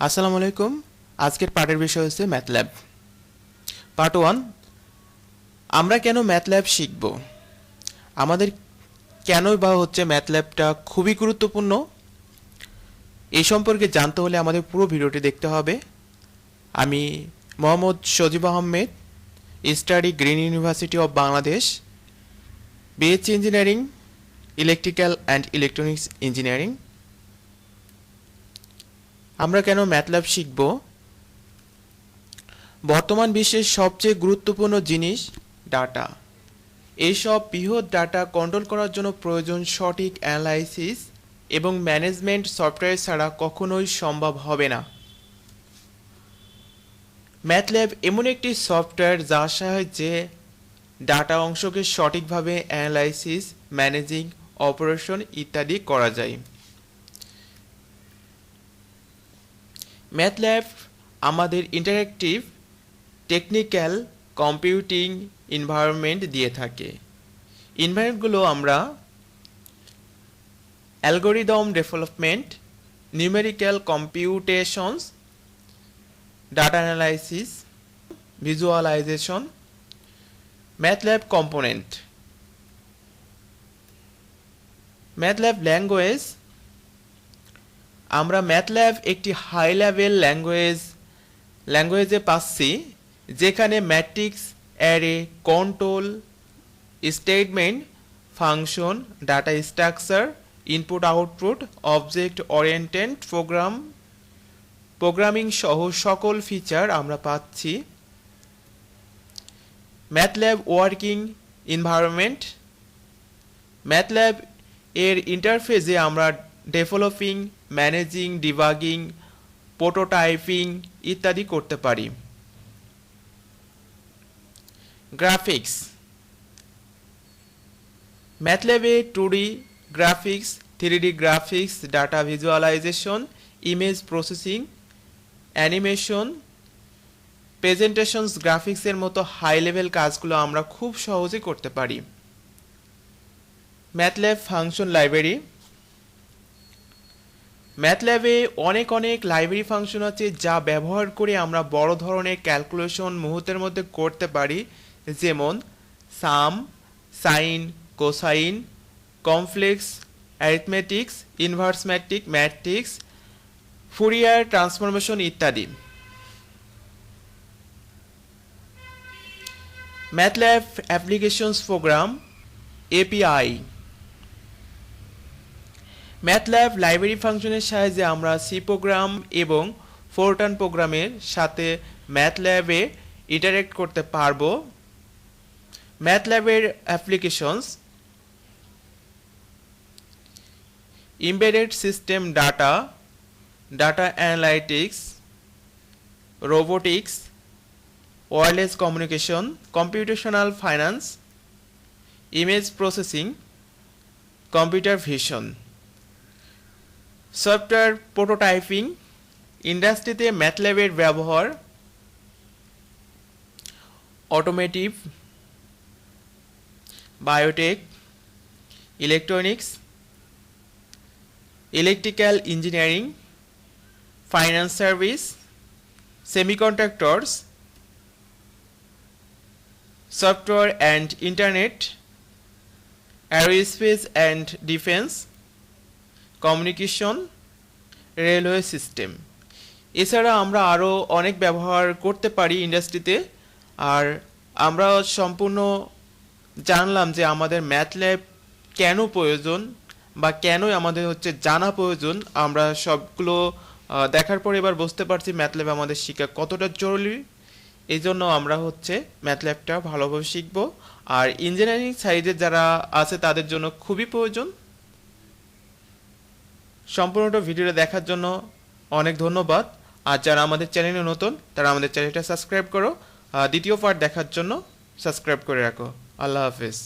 আসসালামু আলাইকুম। আজকের পাঠের বিষয় হচ্ছে ম্যাথল্যাব। পার্ট 1, আমরা কেন ম্যাথল্যাব শিখব, আমাদের কেনই বা হচ্ছে ম্যাথল্যাবটা খুবই গুরুত্বপূর্ণ, এই সম্পর্কে জানতে হলে আমাদের পুরো ভিডিওটি দেখতে হবে। আমি Mohammad Sajib Ahmed, study Green University of Bangladesh, BSc engineering, electrical and electronics engineering. আমরা কেন ম্যাথল্যাব শিখব? বর্তমান বিশ্বের সবচেয়ে গুরুত্বপূর্ণ জিনিস ডাটা। এইসব বৃহৎ ডাটা কন্ট্রোল করার জন্য প্রয়োজন সঠিক অ্যানালাইসিস এবং ম্যানেজমেন্ট সফটওয়্যার ছাড়া কখনোই সম্ভব হবে না। ম্যাথল্যাব এমন একটি সফটওয়্যার যার সাহায্যে ডাটা অংশকে সঠিকভাবে অ্যানালাইসিস, ম্যানেজিং, অপারেশন ইত্যাদি করা যায়। ম্যাথল্যাব আমাদের ইন্টারেক্টিভ টেকনিক্যাল কম্পিউটিং এনভায়রনমেন্ট দিয়ে থাকে। এনভায়রনমেন্টগুলো আমরা algorithm development, numerical computations, data analysis, visualisation. MATLAB component. MATLAB language. আমরা ম্যাথল্যাব একটি হাই লেভেল ল্যাঙ্গুয়েজে পাচ্ছি, যেখানে matrix, array, control, statement, function, data structure, input output, object oriented programming সহ সকল ফিচার আমরা পাচ্ছি। ম্যাথল্যাব ওয়ার্কিং এনভায়রনমেন্ট। ম্যাথল্যাব এর ইন্টারফেসে আমরা ডেভেলপিং, ম্যানেজিং, ডিবাগিং, প্রোটোটাইপিং ইত্যাদি করতে পারি। গ্রাফিক্স। ম্যাথল্যাবে 2D graphics, 3D graphics, data visualisation, image processing, animation, presentations গ্রাফিক্সের মতো হাই লেভেল কাজগুলো আমরা খুব সহজে করতে পারি। ম্যাথল্যাব ফাংশন লাইব্রেরি। ম্যাথল্যাবে অনেক লাইব্রেরি ফাংশন আছে যা ব্যবহার করে আমরা বড় ধরনের ক্যালকুলেশন মুহূর্তের মধ্যে করতে পারি, যেমন sum, sine, cosine, complex arithmetics, inverse matrix, Fourier transformation ইত্যাদি। MATLAB applications program, API. MATLAB library ফাংশনের সাহায্যে আমরা সি প্রোগ্রাম এবং ফোরটান প্রোগ্রামের সাথে ম্যাথল্যাবে ইন্টারেক্ট করতে পারব। ম্যাথল্যাবের applications, embedded system data analytics, robotics, wireless communication, computational finance, image processing, computer vision. Software prototyping. ইন্ডাস্ট্রিতে ম্যাথল্যাবের ব্যবহার automotive, biotech, electronics, electrical engineering, finance service, semiconductors, software and internet, aerospace and defence, communication, railway system. এছাড়া আমরা আরও অনেক ব্যবহার করতে পারি ইন্ডাস্ট্রিতে। আর আমরা সম্পূর্ণ জানলাম যে আমাদের ম্যাথল্যাব কেন প্রয়োজন বা কেনই আমাদের জানা প্রয়োজন। আমরা সবগুলো দেখার পর এবার বুঝতে পারছি ম্যাথল্যাব আমাদের শেখা কতটা জরুরি। এই জন্য আমরা ম্যাথল্যাবটা ভালোভাবে শিখব। আর ইঞ্জিনিয়ারিং সাইডে যারা আছে তাদের জন্য খুবই প্রয়োজন। সম্পূর্ণটা ভিডিওটা দেখার জন্য অনেক ধন্যবাদ। আর যারা আমাদের চ্যানেলে নতুন তারা আমাদের চ্যানেলটা সাবস্ক্রাইব করো। দ্বিতীয় পার্ট দেখার জন্য সাবস্ক্রাইব করে রাখো। আল্লাহ হাফেজ।